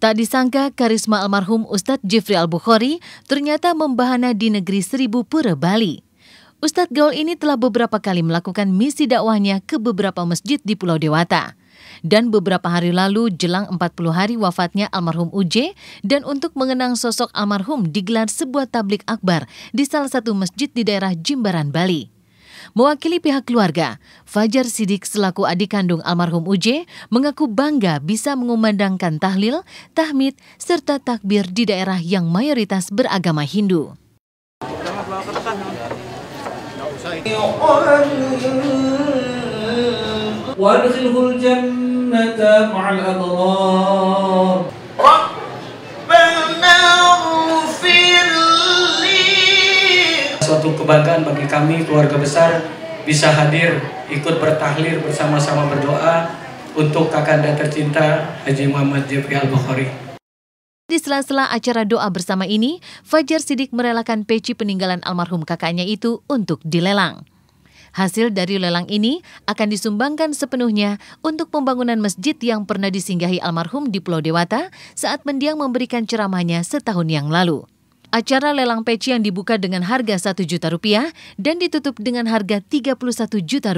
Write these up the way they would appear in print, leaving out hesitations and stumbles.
Tak disangka karisma almarhum Ustadz Jifri Al-Bukhari ternyata membahana di negeri Seribu Pura, Bali. Ustadz Gaul ini telah beberapa kali melakukan misi dakwahnya ke beberapa masjid di Pulau Dewata. Dan beberapa hari lalu jelang 40 hari wafatnya almarhum UJ dan untuk mengenang sosok almarhum digelar sebuah tablik akbar di salah satu masjid di daerah Jimbaran, Bali. Mewakili pihak keluarga, Fajar Siddiq selaku adik kandung almarhum UJ mengaku bangga bisa mengumandangkan tahlil, tahmid, serta takbir di daerah yang mayoritas beragama Hindu. Suatu kebanggaan bagi kami keluarga besar bisa hadir ikut bertahlil bersama-sama berdoa untuk kakanda tercinta Haji Muhammad Jifri Al-Bukhari. Di sela-sela acara doa bersama ini, Fajar Siddiq merelakan peci peninggalan almarhum kakaknya itu untuk dilelang. Hasil dari lelang ini akan disumbangkan sepenuhnya untuk pembangunan masjid yang pernah disinggahi almarhum di Pulau Dewata saat mendiang memberikan ceramahnya setahun yang lalu. Acara lelang peci yang dibuka dengan harga Rp1 juta dan ditutup dengan harga Rp31 juta.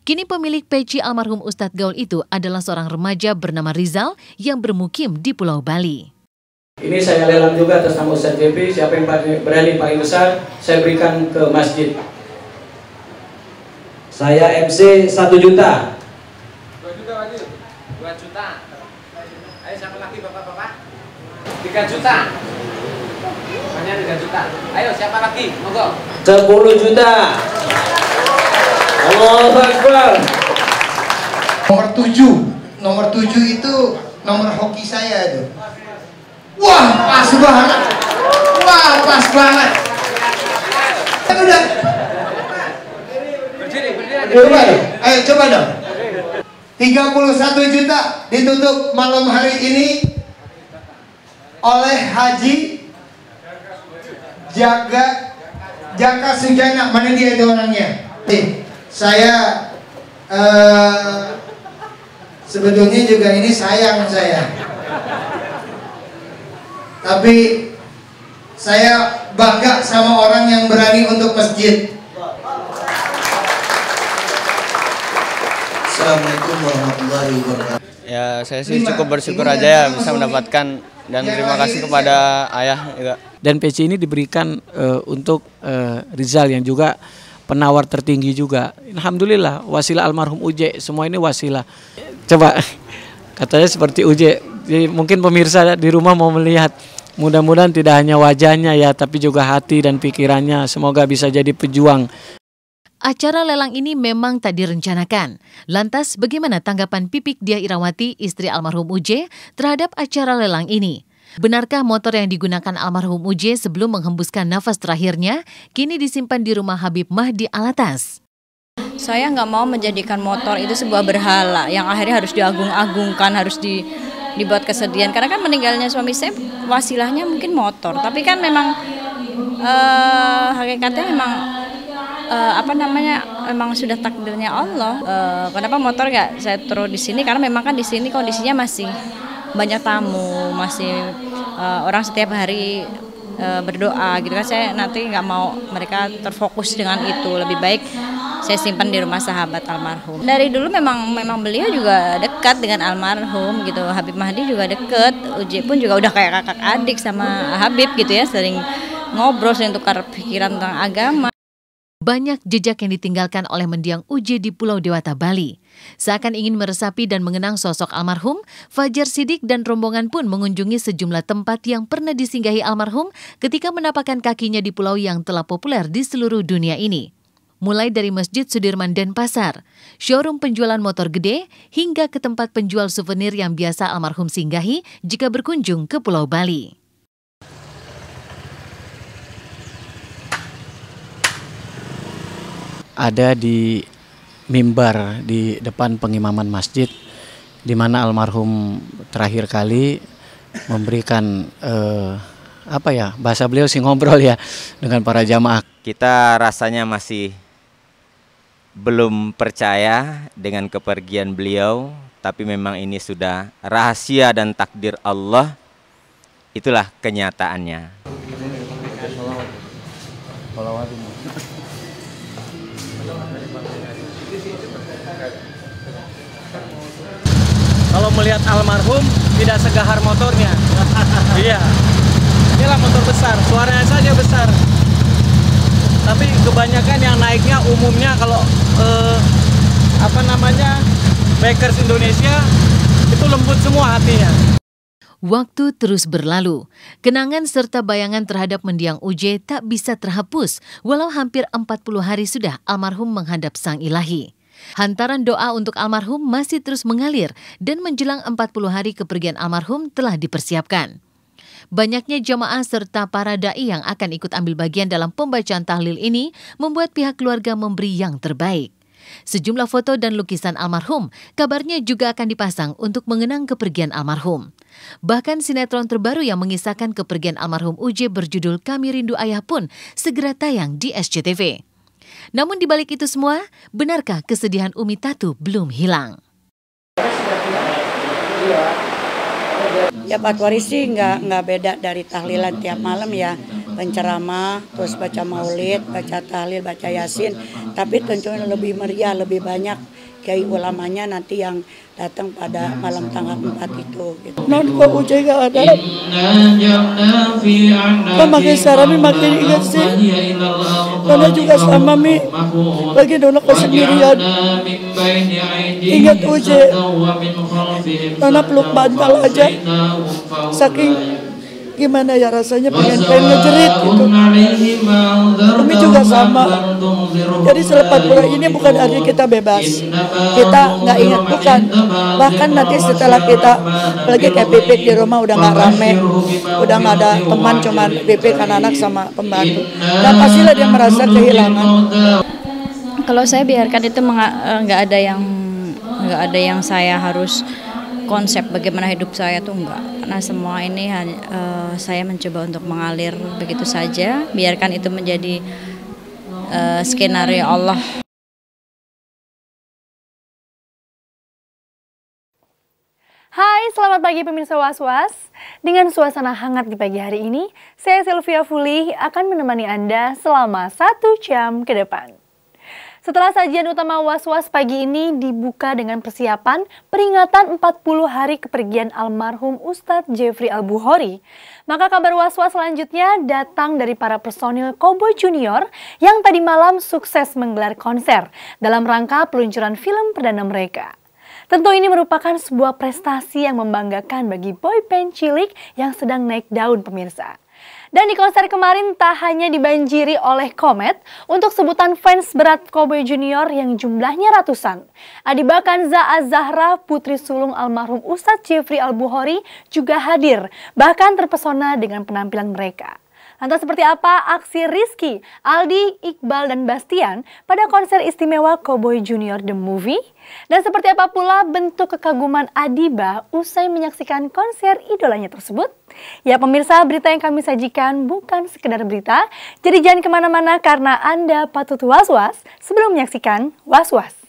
Kini pemilik peci almarhum Ustadz Gaul itu adalah seorang remaja bernama Rizal yang bermukim di Pulau Bali. Ini saya lelang juga atas nama Ustadz Jifri, siapa yang berani paling besar saya berikan ke masjid. Saya MC 1 juta. 2 juta lagi. 2 juta. Ayo siapa lagi bapak-bapak? 3 juta. Hanya 3 juta. Ayo siapa lagi? Monggo. 10 juta. Allahu Akbar. Nomor 7 itu nomor hoki saya itu. Wah, pas banget. Wah, pas banget. Udah. Coba dong. Ayo coba dong. 31 juta ditutup malam hari ini oleh Haji Jaka Sujana. Mana dia itu orangnya? Saya sebetulnya juga ini sayang saya, tapi saya bangga sama orang yang berani untuk masjid. Assalamualaikum warahmatullahi wabarakatuh. Ya, saya sih cukup bersyukur aja ya bisa mendapatkan, dan terima kasih kepada ayah juga. Dan peci ini diberikan untuk Rizal yang juga penawar tertinggi juga. Alhamdulillah, wasilah almarhum UJ, semua ini wasilah. Coba, katanya seperti UJ, mungkin pemirsa di rumah mau melihat. Mudah-mudahan tidak hanya wajahnya ya, tapi juga hati dan pikirannya. Semoga bisa jadi pejuang. Acara lelang ini memang tak direncanakan. Lantas bagaimana tanggapan Pipik Diah Irawati, istri almarhum UJ, terhadap acara lelang ini? Benarkah motor yang digunakan almarhum UJ sebelum menghembuskan nafas terakhirnya kini disimpan di rumah Habib Mahdi Alatas? Saya nggak mau menjadikan motor itu sebuah berhala yang akhirnya harus diagung-agungkan, harus dibuat kesedihan. Karena kan meninggalnya suami saya wasilahnya mungkin motor, tapi kan memang hakikatnya memang memang sudah takdirnya Allah. Kenapa motor nggak saya taruh di sini? Karena memang kan di sini kondisinya masih banyak tamu, masih orang setiap hari berdoa gitu kan. Saya nanti nggak mau mereka terfokus dengan itu. Lebih baik saya simpan di rumah sahabat almarhum. Dari dulu memang beliau juga dekat dengan almarhum gitu. Habib Mahdi juga dekat. UJ pun juga udah kayak kakak adik sama Habib gitu ya. Sering ngobrol, sering tukar pikiran tentang agama. Banyak jejak yang ditinggalkan oleh mendiang UJ di Pulau Dewata, Bali. Seakan ingin meresapi dan mengenang sosok almarhum, Fajar Siddiq dan rombongan pun mengunjungi sejumlah tempat yang pernah disinggahi almarhum ketika menapakkan kakinya di pulau yang telah populer di seluruh dunia ini. Mulai dari Masjid Sudirman Denpasar, showroom penjualan motor gede, hingga ke tempat penjual souvenir yang biasa almarhum singgahi jika berkunjung ke Pulau Bali. Ada di mimbar di depan pengimaman masjid, di mana almarhum terakhir kali memberikan bahasa beliau sih ngobrol ya dengan para jamaah. Kita rasanya masih belum percaya dengan kepergian beliau, tapi memang ini sudah rahasia dan takdir Allah. Itulah kenyataannya. Kalau melihat almarhum tidak segahar motornya. Iya. Inilah motor besar, suaranya saja besar. Tapi kebanyakan yang naiknya umumnya kalau bikers Indonesia itu lembut semua hatinya. Waktu terus berlalu. Kenangan serta bayangan terhadap mendiang Uje tak bisa terhapus walau hampir 40 hari sudah almarhum menghadap Sang Ilahi. Hantaran doa untuk almarhum masih terus mengalir dan menjelang 40 hari kepergian almarhum telah dipersiapkan. Banyaknya jamaah serta para da'i yang akan ikut ambil bagian dalam pembacaan tahlil ini membuat pihak keluarga memberi yang terbaik. Sejumlah foto dan lukisan almarhum kabarnya juga akan dipasang untuk mengenang kepergian almarhum. Bahkan sinetron terbaru yang mengisahkan kepergian almarhum Uje berjudul Kami Rindu Ayah pun segera tayang di SCTV. Namun di balik itu semua, benarkah kesedihan Umi Tatu belum hilang? Ya Pak Waris sih nggak beda dari tahlilan tiap malam ya, penceramah, terus baca maulid, baca tahlil, baca yasin, tapi tentunya lebih meriah, lebih banyak kiai ulamanya nanti yang datang pada malam tanggal 4 itu. Gitu. Non kok Uje nggak ada, makin sarami makin ingat sih, karena juga sama Mi, lagi dulu kesendirian, ingat Uje, karena peluk bantal aja, saking gimana ya rasanya pengen ngejerit gitu. Umi juga sama. Jadi selepas bulan ini bukan artinya kita bebas. Kita nggak ingat, bukan. Bahkan nanti setelah kita lagi kayak pipik di rumah udah nggak rame, udah nggak ada teman, cuman pipik anak-anak sama pembantu. Dan pastilah dia merasa kehilangan. Kalau saya biarkan itu nggak ada yang saya harus konsep bagaimana hidup saya tuh enggak, karena semua ini saya mencoba untuk mengalir begitu saja, biarkan itu menjadi skenario Allah. Hai, selamat pagi pemirsa Was-Was. Dengan suasana hangat di pagi hari ini, saya Sylvia Fuli akan menemani Anda selama 1 jam ke depan. Setelah sajian utama Was-Was pagi ini dibuka dengan persiapan peringatan 40 hari kepergian almarhum Ustadz Jeffrey Al-Bukhari, maka kabar Was-Was selanjutnya datang dari para personil Cowboy Junior yang tadi malam sukses menggelar konser dalam rangka peluncuran film perdana mereka. Tentu ini merupakan sebuah prestasi yang membanggakan bagi boyband cilik yang sedang naik daun pemirsa. Dan di konser kemarin tak hanya dibanjiri oleh komet untuk sebutan fans berat Cowboy Junior yang jumlahnya ratusan. Adiba Kanza Az-Zahra, putri sulung almarhum Ustadz Jeffrey Al-Bukhari juga hadir, bahkan terpesona dengan penampilan mereka. Lantas seperti apa aksi Rizky, Aldi, Iqbal, dan Bastian pada konser istimewa Cowboy Junior The Movie? Dan seperti apa pula bentuk kekaguman Adiba usai menyaksikan konser idolanya tersebut? Ya pemirsa, berita yang kami sajikan bukan sekedar berita, jadi jangan kemana-mana karena Anda patut was-was sebelum menyaksikan Was-Was.